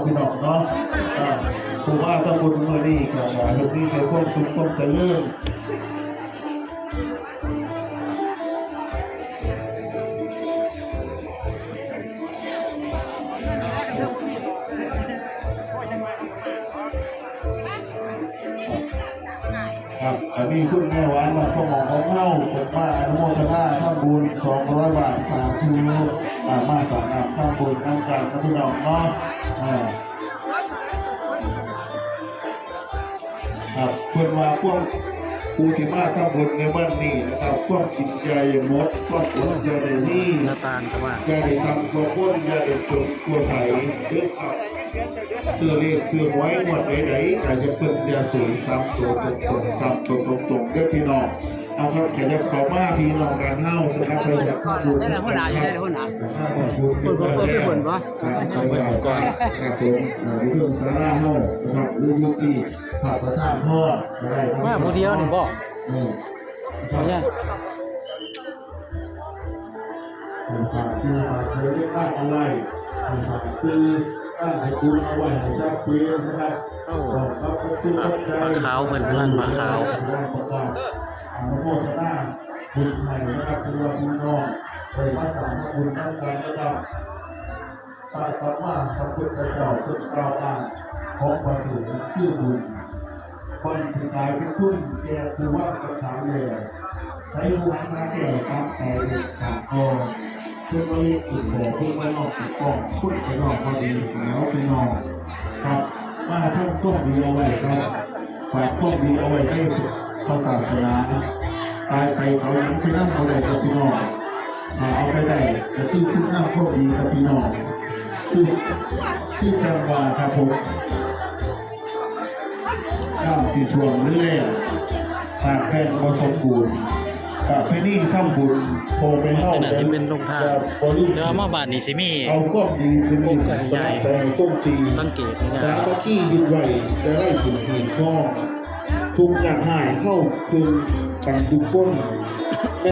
พี่น้องเนาะผู้ว่าตำบลเมืองนี้กับลูกนี้แต่ความสุขความเจริญครับอันนี้คุณแม่หวานมาสมองของเฮาผมมาอนุโมทนาท่านบุญ200 บาทสาธุมาสานามท่านบุญน้ำกันนะพี่น้องเนาะครับเพื่อนว่าพวกผู้ที่มาท่านบุญในบ้านนี้นะครับพวกกินใจหมดพวกคนใจได้นี่ใจได้ทำตัวพ้นใจได้จบตัวไถเสื้อเรียกเสื้อไว้หมดไหนๆอาจจะเป็นยาสูงซ้ำตัวตรงๆซ้ำตัวตรงๆเด้อพี่น้องเอาครับแขกจะขอมาพี่น้องการเน่าสนับสนุนข้าวบุญได้หัวหน้าอยู่ได้หัวหน้าคนไม่ผลวะใช่ครับก่อนครับผมเรื่องสาระเน่านะครับลูกที่ผัดประทานทอดอะไรว่าโมเดลหนึ่งบ่ใช่ฝากซื้อฝากซื้อเรื่องอะไรฝากซื้อให้คุณเอาไว้ให้ชาติเพื่อนนะครับปลาขาวเหมือนเพื่อนปลาขาวอนุโมทนาบุญใหม่นะครับคือว่าคุณน้องในภาษาบุญทั้งการนะครับพระสัมมาสัมพุทธเจ้าทุกกล่าวอ้างของพระสูงชื่อบุญคนสุดท้ายเป็นคุณแก่คือว่าสถานเลยใช้บุญมาแก่ครับแต่ขาดคอเพื่อไม่ติดแผลเพื่อไม่นอกติดกองพุ่งไปนอกพอดีแล้วไปนอกครับมาท่านต้องดีเอาไว้ครับฝากต้องดีเอาไว้ให้พระศาสนาตายไปเขายังไปนั่งเขาได้กับพี่น้องเอาไปได้แต่ที่ขึ้นนั่งโชคดีกับพี่น้องที่จังหวัดครับผมข้ามที่ช่วงเรื่อยขาดแคลนผสมบูรณ์กับเพนี่ข้ามบุญโคไปเล่าจะเป็นลงทางเดี๋ยวมาบาทนี่สิมีเอาก้มดีเป็นก้มใหญ่ก้มตีสังเกตสามัคคียึดไว้จะได้ถึงหีบข้อทุกอย่างหายเข้าคือกันทุกคน